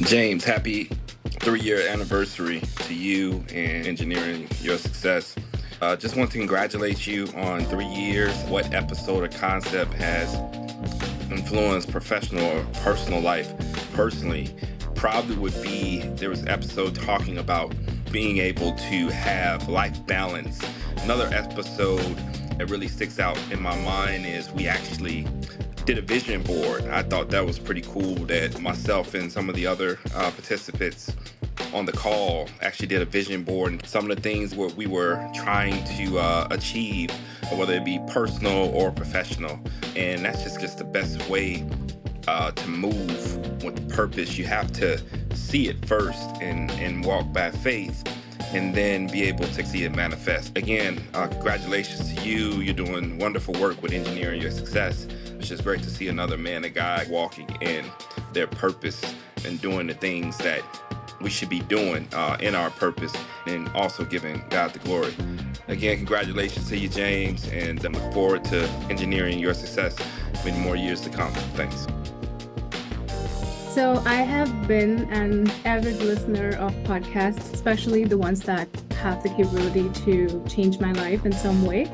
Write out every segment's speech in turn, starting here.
James, happy 3-year anniversary to you and engineering your success. Just want to congratulate you on 3 years. What episode or concept has influenced professional or personal life? Personally, probably would be there was an episode talking about being able to have life balance. Another episode that really sticks out in my mind is we actually did a vision board. I thought that was pretty cool that myself and some of the other participants on the call actually did a vision board and some of the things what we were trying to achieve, whether it be personal or professional. And that's just the best way to move with purpose. You have to see it first and walk by faith, and then be able to see it manifest. Again, congratulations to you. You're doing wonderful work with engineering your success. It's just great to see another man and guy walking in their purpose and doing the things that we should be doing in our purpose, and also giving God the glory. Again, congratulations to you, James, and I look forward to engineering your success many more years to come. Thanks. So I have been an avid listener of podcasts, especially the ones that have the capability to change my life in some way.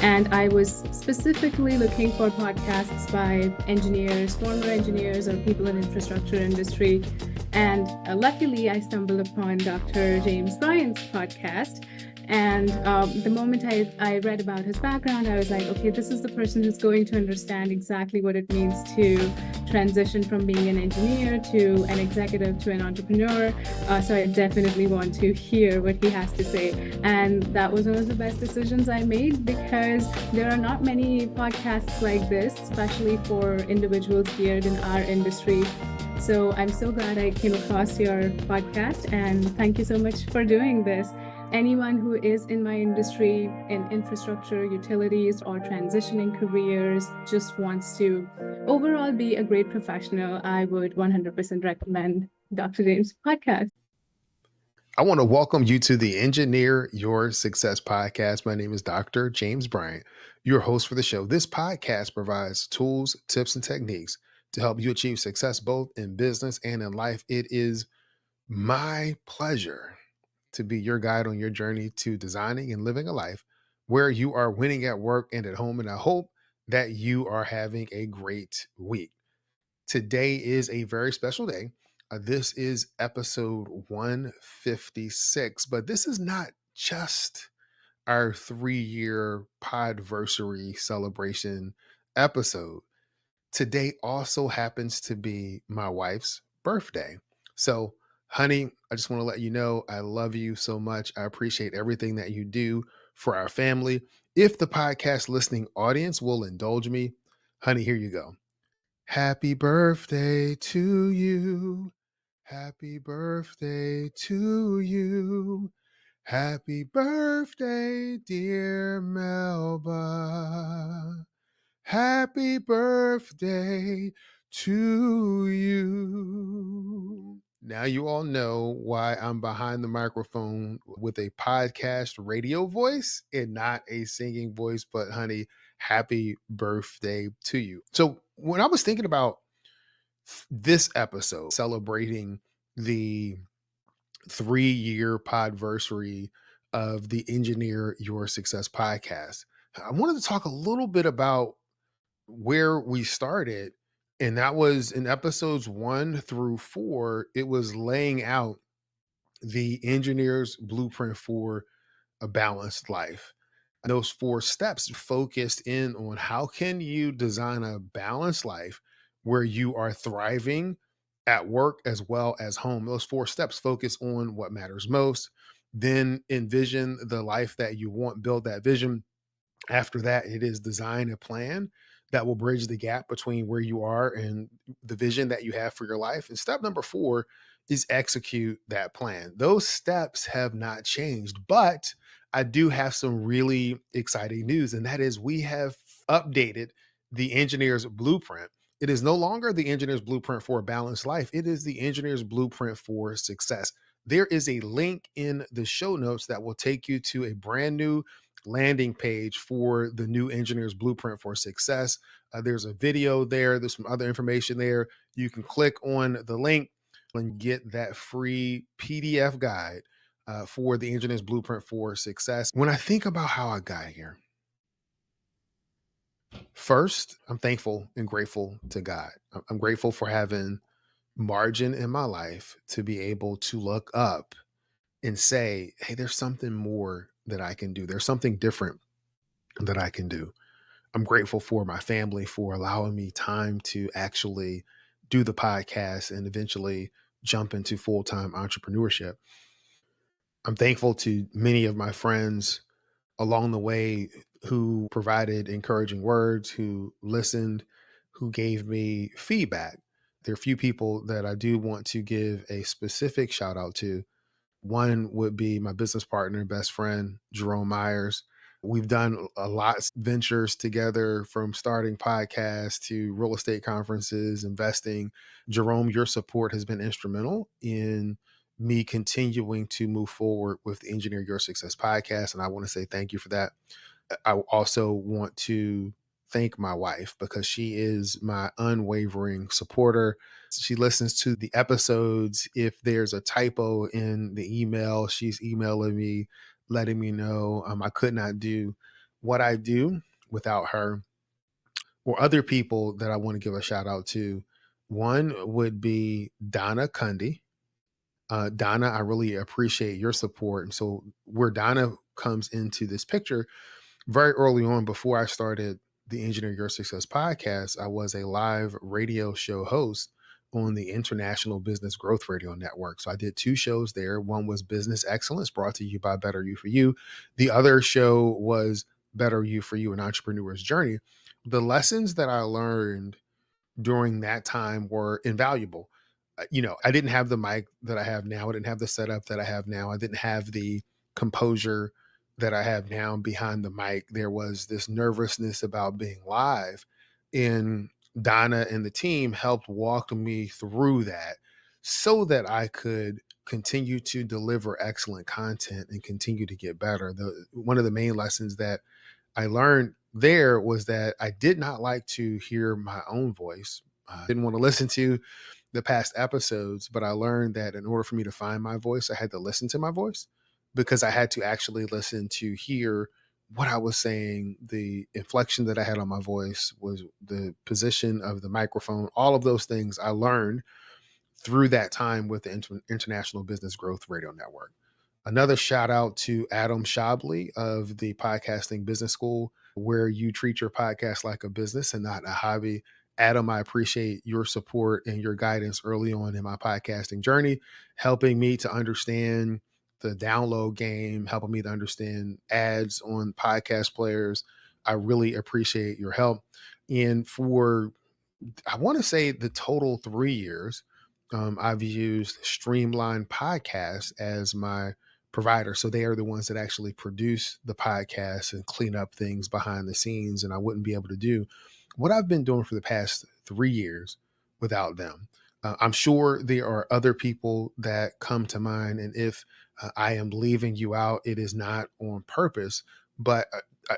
And I was specifically looking for podcasts by engineers, former engineers, or people in infrastructure industry. And luckily, I stumbled upon Dr. James Bryant's podcast. And the moment I read about his background, I was like, okay, this is the person who's going to understand exactly what it means to transition from being an engineer to an executive to an entrepreneur. So I definitely want to hear what he has to say. And that was one of the best decisions I made, because there are not many podcasts like this, especially for individuals geared in our industry. So I'm so glad I came across your podcast, and thank you so much for doing this. Anyone who is in my industry, in infrastructure, utilities, or transitioning careers, just wants to overall be a great professional, I would 100% recommend Dr. James' podcast. I want to welcome you to the Engineer Your Success podcast. My name is Dr. James Bryant, your host for the show. This podcast provides tools, tips, and techniques to help you achieve success both in business and in life. It is my pleasure to be your guide on your journey to designing and living a life where you are winning at work and at home. And I hope that you are having a great week. Today is a very special day. This is episode 156, but this is not just our 3-year Pod-versary celebration episode. Today also happens to be my wife's birthday. So, honey, I just want to let you know I love you so much. I appreciate everything that you do for our family. If the podcast listening audience will indulge me, honey, here you go. Happy birthday to you. Happy birthday to you. Happy birthday, dear Melba. Happy birthday to you. Now you all know why I'm behind the microphone with a podcast radio voice and not a singing voice, but honey, happy birthday to you. So when I was thinking about this episode, celebrating the 3-year podversary of the Engineer Your Success podcast, I wanted to talk a little bit about where we started, and that was in episodes 1 through 4. It was laying out the engineer's blueprint for a balanced life. And those 4 steps focused in on how can you design a balanced life where you are thriving at work as well as home. Those 4 steps focus on what matters most, then envision the life that you want, build that vision. After that, it is design a plan that will bridge the gap between where you are and the vision that you have for your life. And step number 4 is execute that plan. Those steps have not changed, but I do have some really exciting news, and that is we have updated the engineer's blueprint. It is no longer the engineer's blueprint for a balanced life. It is the engineer's blueprint for success. There is a link in the show notes that will take you to a brand new landing page for the new engineer's blueprint for success. There's a video there. There's some other information there. You can click on the link, and get that free PDF guide for the Engineer's Blueprint for Success. When I think about how I got here, first, I'm thankful and grateful to God. I'm grateful for having margin in my life to be able to look up and say, hey, there's something more that I can do. There's something different that I can do. I'm grateful for my family for allowing me time to actually do the podcast and eventually jump into full-time entrepreneurship. I'm thankful to many of my friends along the way who provided encouraging words, who listened, who gave me feedback. There are a few people that I do want to give a specific shout out to. One would be my business partner and best friend, Jerome Myers. We've done a lot of ventures together, from starting podcasts to real estate conferences, investing. Jerome, your support has been instrumental in me continuing to move forward with the Engineer Your Success podcast. And I want to say thank you for that. I also want to thank my wife because she is my unwavering supporter. She listens to the episodes. If there's a typo in the email, she's emailing me, letting me know. I could not do what I do without her. Or other people that I want to give a shout out to. One would be Donna Cundy. Donna, I really appreciate your support. And so where Donna comes into this picture, very early on, before I started the Engineer Your Success podcast, I was a live radio show host on the International Business Growth Radio Network. So I did two shows there. One was Business Excellence, brought to you by Better You for You. The other show was Better You for You, an Entrepreneur's Journey. The lessons that I learned during that time were invaluable. I didn't have the mic that I have now. I didn't have the setup that I have now. I didn't have the composure that I have now behind the mic. There was this nervousness about being live. And Donna and the team helped walk me through that so that I could continue to deliver excellent content and continue to get better. One of the main lessons that I learned there was that I did not like to hear my own voice. I didn't want to listen to the past episodes, but I learned that in order for me to find my voice, I had to listen to my voice, because I had to actually listen to hear what I was saying, the inflection that I had on my voice, was the position of the microphone, all of those things I learned through that time with the International Business Growth Radio Network. Another shout out to Adam Shabley of the Podcasting Business School, where you treat your podcast like a business and not a hobby. Adam, I appreciate your support and your guidance early on in my podcasting journey, helping me to understand the download game, helping me to understand ads on podcast players. I really appreciate your help. And for, I want to say, the total 3 years, I've used Streamline Podcast as my provider. So they are the ones that actually produce the podcast and clean up things behind the scenes. And I wouldn't be able to do what I've been doing for the past 3 years without them. I'm sure there are other people that come to mind. And if I am leaving you out, it is not on purpose, but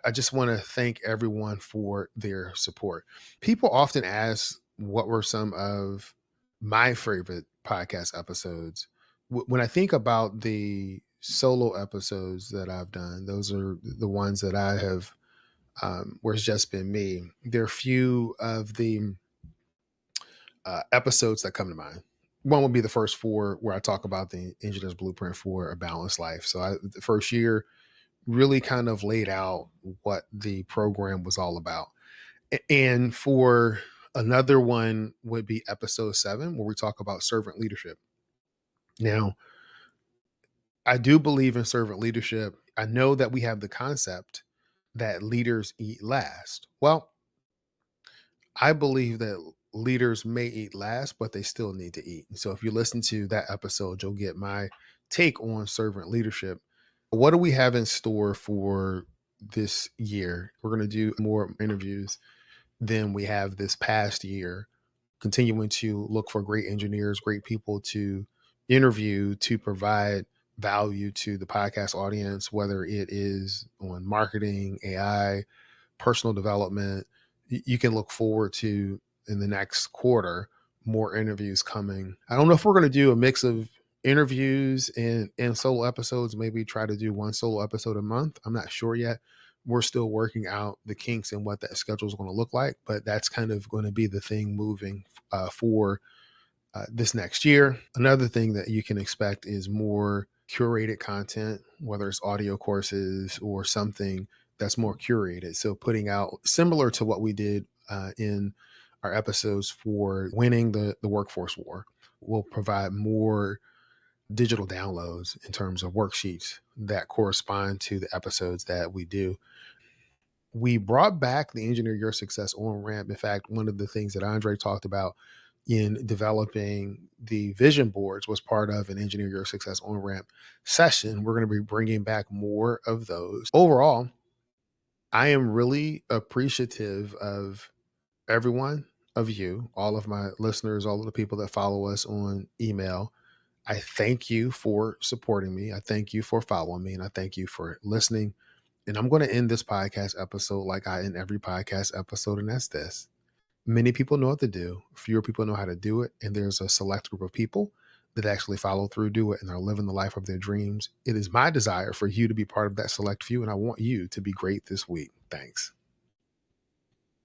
I just want to thank everyone for their support. People often ask what were some of my favorite podcast episodes. When I think about the solo episodes that I've done, those are the ones that I have, where it's just been me. There are few of the episodes that come to mind. One would be the first four, where I talk about the Engineer's Blueprint for a Balanced Life. So the first year really kind of laid out what the program was all about. And for another one would be episode 7, where we talk about servant leadership. Now, I do believe in servant leadership. I know that we have the concept that leaders eat last. Well, I believe that leaders may eat last, but they still need to eat. And so if you listen to that episode, you'll get my take on servant leadership. What do we have in store for this year? We're going to do more interviews than we have this past year, continuing to look for great engineers, great people to interview, to provide value to the podcast audience, whether it is on marketing, AI, personal development. You can look forward to, in the next quarter, more interviews coming. I don't know if we're going to do a mix of interviews and solo episodes, maybe try to do one solo episode a month. I'm not sure yet. We're still working out the kinks and what that schedule is going to look like, but that's kind of going to be the thing moving for this next year. Another thing that you can expect is more curated content, whether it's audio courses or something that's more curated. So putting out similar to what we did in our episodes for winning the workforce war. We'll provide more digital downloads in terms of worksheets that correspond to the episodes that we do. We brought back the Engineer Your Success on ramp. In fact, one of the things that Andre talked about in developing the vision boards was part of an Engineer Your Success on ramp session. We're going to be bringing back more of those. Overall, I am really appreciative of everyone, of you, all of my listeners, all of the people that follow us on email. I thank you for supporting me. I thank you for following me, and I thank you for listening. And I'm going to end this podcast episode like I end every podcast episode, and that's this. Many people know what to do. Fewer people know how to do it. And there's a select group of people that actually follow through, do it, and are living the life of their dreams. It is my desire for you to be part of that select few, and I want you to be great this week. Thanks.